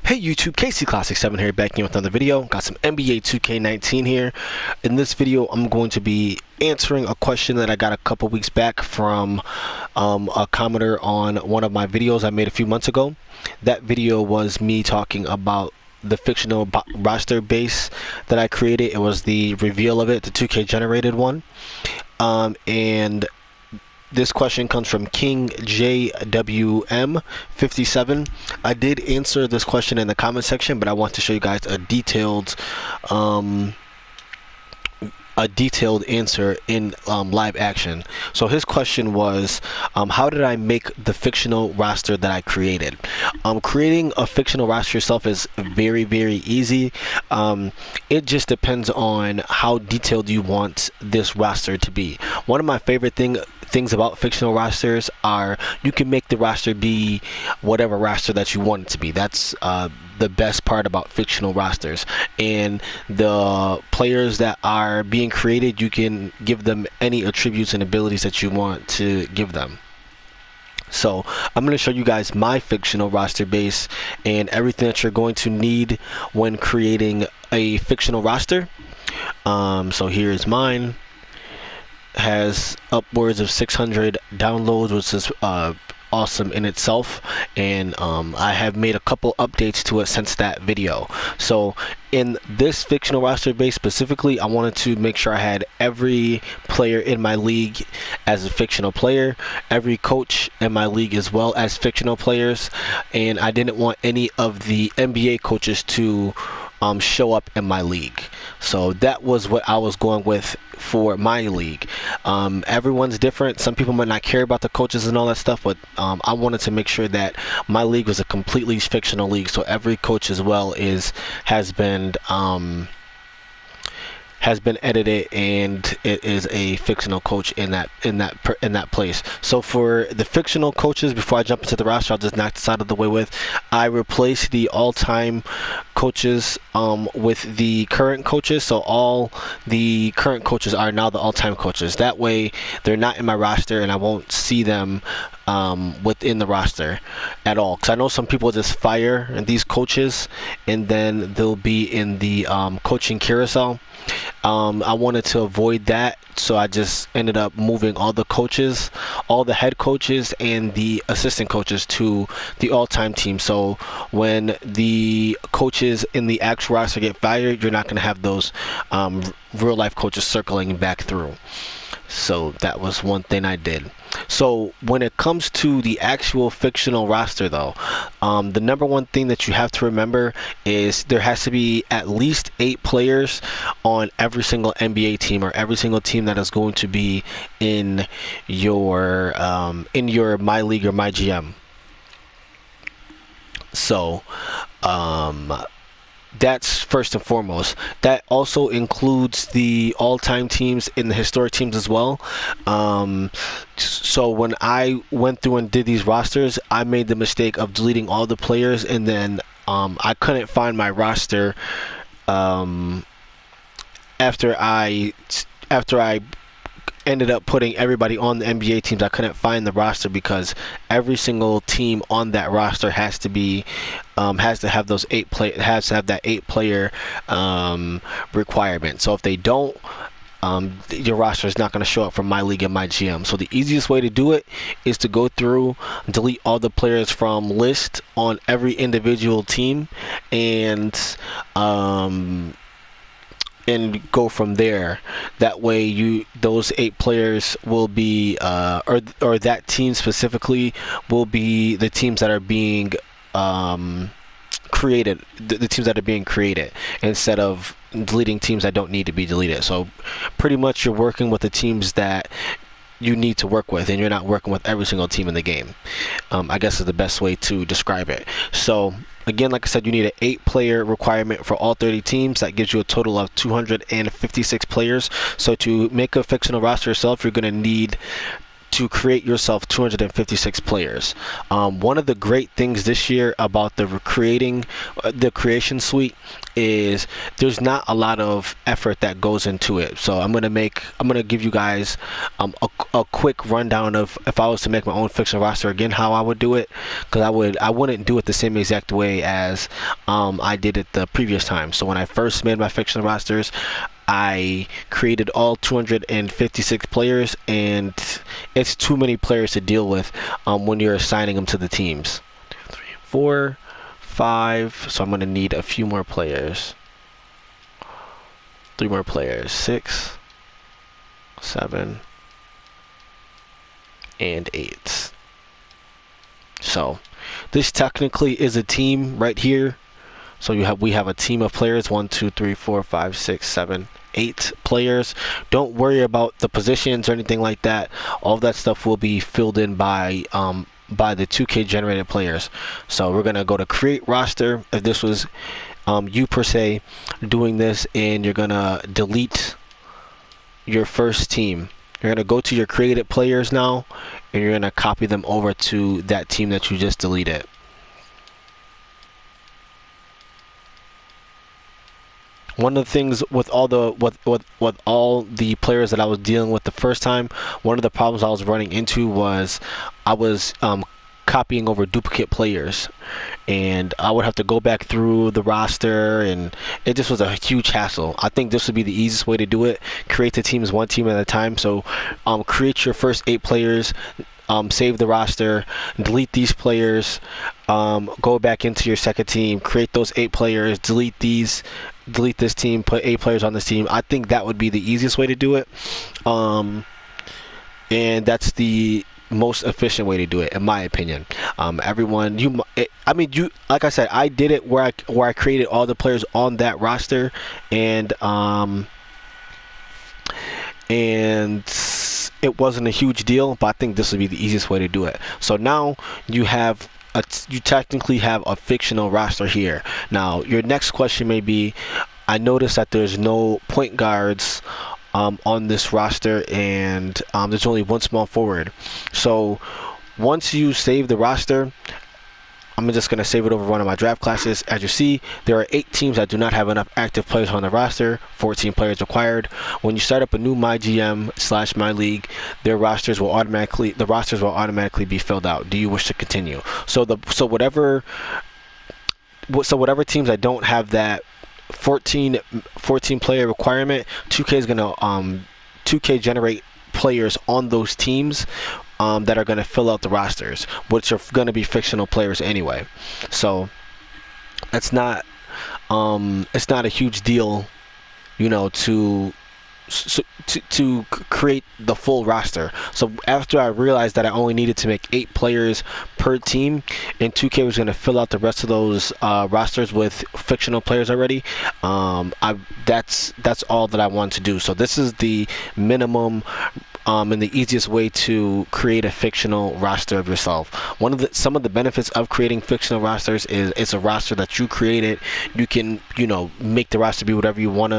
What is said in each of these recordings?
Hey YouTube, Casey Classic 7 here, back in with another video. Got some NBA 2K19 here. In this video, I'm going to be answering a question that I got a couple weeks back from a commenter on one of my videos I made a few months ago. That video was me talking about the fictional roster base that I created. It was the reveal of it, the 2K generated one. And this question comes from King JWM57. I did answer this question in the comment section, but I want to show you guys a detailed answer in live action. So his question was, how did I make the fictional roster that I created? Creating a fictional roster yourself is very, very easy. It just depends on how detailed you want this roster to be. One of my favorite things about fictional rosters are you can make the roster be whatever roster that you want it to be. That's the best part about fictional rosters. And the players that are being created, you can give them any attributes and abilities that you want to give them. So I'm going to show you guys my fictional roster base and everything that you're going to need when creating a fictional roster. So here's mine. Has upwards of 600 downloads, which is awesome in itself, and I have made a couple updates to it since that video. So in this fictional roster base specifically, I wanted to make sure I had every player in my league as a fictional player, every coach in my league as well as fictional players, and I didn't want any of the NBA coaches to show up in my league. So that was what I was going with for my league. Everyone's different. Some people might not care about the coaches and all that stuff, but I wanted to make sure that my league was a completely fictional league, so every coach as well has been edited, and it is a fictional coach in that place. So for the fictional coaches, before I jump into the roster, I'll just knock this out of the way with. I replaced the all-time coaches with the current coaches, so all the current coaches are now the all-time coaches. That way they're not in my roster and I won't see them within the roster at all, because I know some people just fire these coaches and then they'll be in the coaching carousel. I wanted to avoid that, so I just ended up moving all the coaches, all the head coaches and the assistant coaches to the all-time team. So when the coaches in the actual roster get fired, you're not going to have those real life coaches circling back through. So that was one thing I did. So when it comes to the actual fictional roster though, the number one thing that you have to remember is there has to be at least 8 players on every single NBA team, or every single team that is going to be in your My League or My GM. So that's first and foremost. That also includes the all-time teams and the historic teams as well. So when I went through and did these rosters, I made the mistake of deleting all the players, and then I couldn't find my roster after I ended up putting everybody on the NBA teams. I couldn't find the roster because every single team on that roster has to have those 8 that 8 player requirement. So if they don't, your roster is not going to show up from My League and My GM. So the easiest way to do it is to go through, delete all the players from list on every individual team, and go from there. That way those 8 players will be or that team specifically will be the teams that are being created, the teams that are being created, instead of deleting teams that don't need to be deleted. So pretty much you're working with the teams that you need to work with, and you're not working with every single team in the game. I guess is the best way to describe it. So again, like I said, you need an 8 player requirement for all 30 teams. That gives you a total of 256 players. So to make a fictional roster yourself, you're going to need to create yourself 256 players. One of the great things this year about the creation suite is there's not a lot of effort that goes into it. So I'm gonna give you guys a quick rundown of if I was to make my own fictional roster again, how I would do it, because I wouldn't do it the same exact way as I did it the previous time. So when I first made my fictional rosters, I created all 256 players, and it's too many players to deal with when you're assigning them to the teams. 4, 5, so I'm going to need a few more players. 3 more players. 6, 7, and 8. So this technically is a team right here. So we have a team of players, 1, 2, 3, 4, 5, 6, 7, 8 players. Don't worry about the positions or anything like that. All of that stuff will be filled in by the 2K generated players. So we're gonna go to create roster. If this was you per se doing this, and you're gonna delete your first team. You're gonna go to your created players now, and you're gonna copy them over to that team that you just deleted. One of the things with all the players that I was dealing with the first time, one of the problems I was running into was I was copying over duplicate players, and I would have to go back through the roster, and it just was a huge hassle. I think this would be the easiest way to do it. Create the teams one team at a time. So create your first 8 players, save the roster, delete these players, go back into your second team, create those 8 players, delete this team, put 8 players on this team. I think that would be the easiest way to do it, and that's the most efficient way to do it, in my opinion. Everyone, like I said, I did it where I created all the players on that roster, and it wasn't a huge deal, but I think this would be the easiest way to do it. So now you technically have a fictional roster here. Now your next question may be, I noticed that there's no point guards on this roster, and there's only one small forward. So once you save the roster, I'm just going to save it over one of my draft classes. As you see, there are 8 teams that do not have enough active players on the roster. 14 players required. When you start up a new MyGM/MyLeague, the rosters will automatically be filled out. Do you wish to continue? So whatever teams that don't have that 14 player requirement, 2K is going to 2K generate players on those teams that are going to fill out the rosters, which are going to be fictional players anyway. So it's not a huge deal, to create the full roster. So after I realized that I only needed to make 8 players per team, and 2K was going to fill out the rest of those rosters with fictional players already, that's all that I wanted to do. So this is the minimum and the easiest way to create a fictional roster of yourself. Some of the benefits of creating fictional rosters is it's a roster that you created. You can make the roster be whatever you want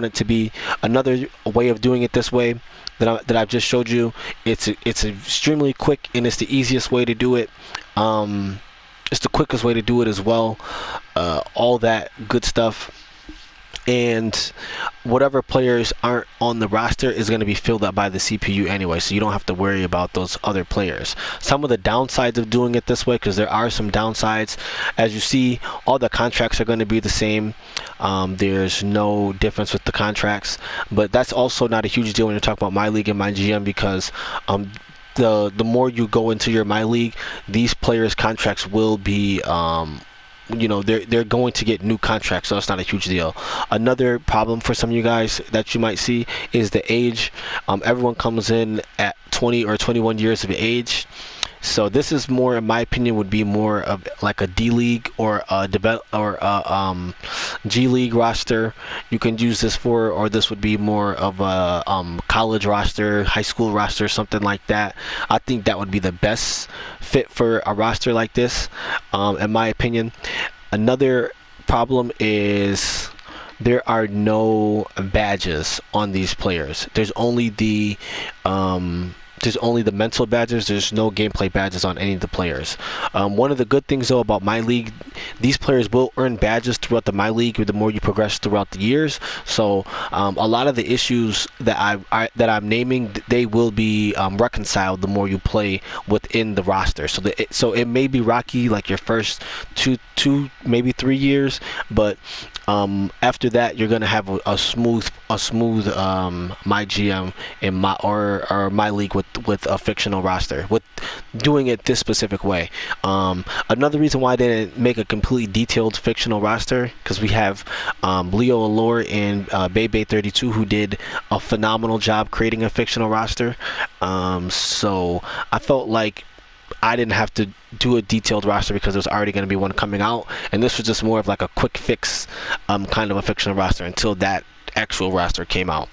it to be. Another way of doing it this way that I've just showed you, it's extremely quick, and it's the easiest way to do it. It's the quickest way to do it as well. All that good stuff. And whatever players aren't on the roster is going to be filled up by the CPU anyway, so you don't have to worry about those other players. Some of the downsides of doing it this way, because there are some downsides, as you see, all the contracts are going to be the same. There's no difference with the contracts, but that's also not a huge deal when you're talking about my league and my GM, because the more you go into your my league, these players' contracts will be they're going to get new contracts, so it's not a huge deal. Another problem for some of you guys that you might see is the age. Everyone comes in at 20 or 21 years of age. So this is more, in my opinion, would be more of like a D League or a G League roster. You can use this for, or this would be more of a college roster, high school roster, something like that. I think that would be the best fit for a roster like this, in my opinion. Another problem is there are no badges on these players. There's only the There's only the mental badges. There's no gameplay badges on any of the players. One of the good things though about my league, these players will earn badges throughout the my league the more you progress throughout the years. So a lot of the issues that that I'm naming, they will be reconciled the more you play within the roster. So it may be rocky like your first two maybe 3 years, but after that you're gonna have a smooth my GM in my or my league with a fictional roster with doing it this specific way. Another reason why I didn't make a completely detailed fictional roster, because we have Leo Allure and Bebe32 who did a phenomenal job creating a fictional roster. So I felt like I didn't have to do a detailed roster because there's already going to be one coming out, and this was just more of like a quick fix kind of a fictional roster until that actual roster came out.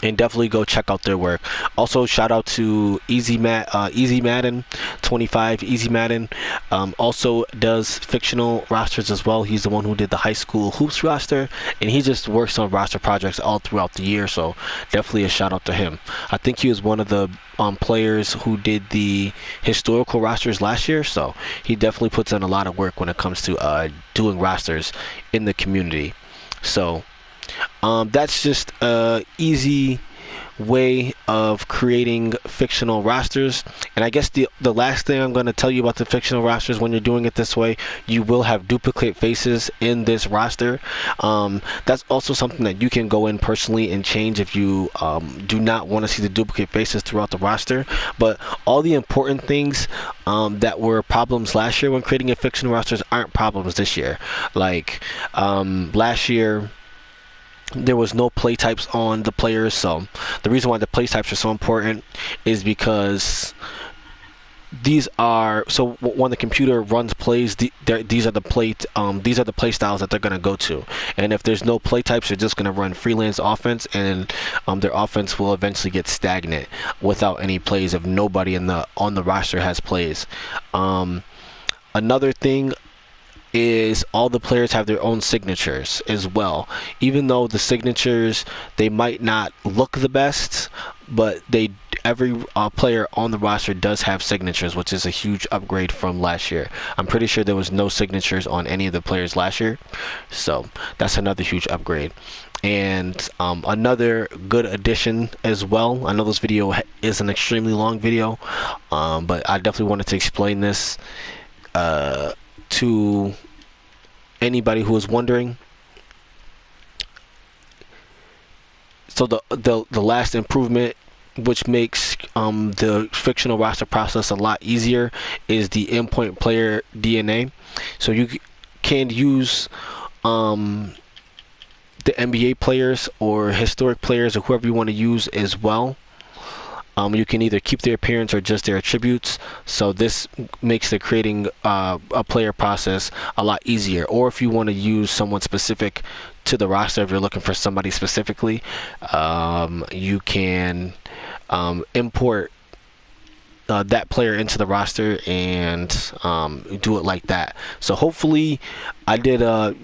And definitely go check out their work. Also, shout out to Easy Madden 25. Easy Madden also does fictional rosters as well. He's the one who did the high school hoops roster, and he just works on roster projects all throughout the year. So definitely a shout out to him. I think he was one of the players who did the historical rosters last year. So he definitely puts in a lot of work when it comes to doing rosters in the community. So that's just a easy way of creating fictional rosters. And I guess the last thing I'm going to tell you about the fictional rosters, when you're doing it this way, you will have duplicate faces in this roster. That's also something that you can go in personally and change if you do not want to see the duplicate faces throughout the roster. But all the important things that were problems last year when creating a fictional rosters aren't problems this year. Like last year there was no play types on the players. So the reason why the play types are so important is because these are, so when the computer runs plays, these are the play styles that they're going to go to. And if there's no play types, they're just going to run freelance offense, and their offense will eventually get stagnant without any plays if nobody on the roster has plays. Another thing is all the players have their own signatures as well. Even though the signatures, they might not look the best, but every player on the roster does have signatures, which is a huge upgrade from last year. I'm pretty sure there was no signatures on any of the players last year, so that's another huge upgrade. And another good addition as well, I know this video is an extremely long video, but I definitely wanted to explain this to anybody who is wondering. So the last improvement, which makes the fictional roster process a lot easier, is the endpoint player DNA. So you can use the NBA players or historic players or whoever you want to use as well. You can either keep their appearance or just their attributes. So this makes the creating a player process a lot easier. Or if you want to use someone specific to the roster, if you're looking for somebody specifically, you can import that player into the roster and do it like that. So hopefully I did a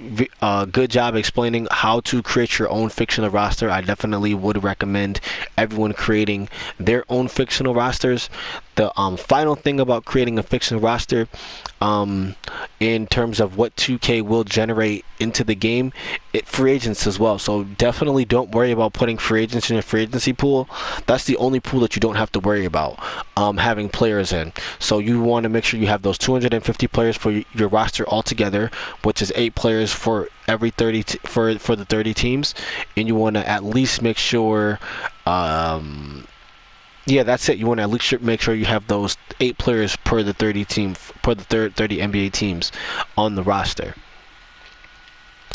good job explaining how to create your own fictional roster. I definitely would recommend everyone creating their own fictional rosters. The final thing about creating a fictional roster, in terms of what 2K will generate into the game, free agents as well. So definitely don't worry about putting free agents in your free agency pool. That's the only pool that you don't have to worry about having players in. So you want to make sure you have those 250 players for your roster altogether, which is 8 players for every 30 for the 30 teams, and you want to at least make sure yeah, that's it. You want to at least make sure you have those 8 players per the 30 NBA teams on the roster.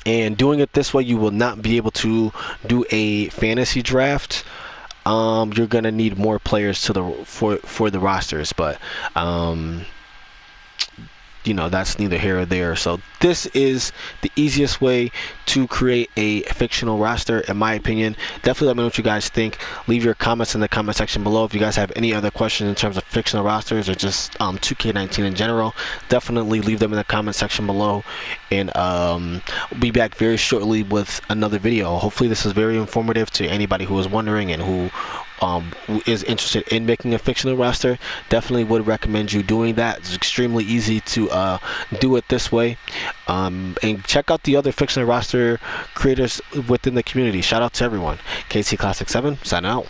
And doing it this way, you will not be able to do a fantasy draft. You're gonna need more players for the rosters, but you know, that's neither here or there. So this is the easiest way to create a fictional roster, in my opinion. Definitely let me know what you guys think. Leave your comments in the comment section below. If you guys have any other questions in terms of fictional rosters or just 2K19 in general, definitely leave them in the comment section below, and we'll be back very shortly with another video. Hopefully this is very informative to anybody who is wondering and who is interested in making a fictional roster, definitely would recommend you doing that. It's extremely easy to do it this way. And check out the other fictional roster creators within the community. Shout out to everyone. KC Classic 7, sign out.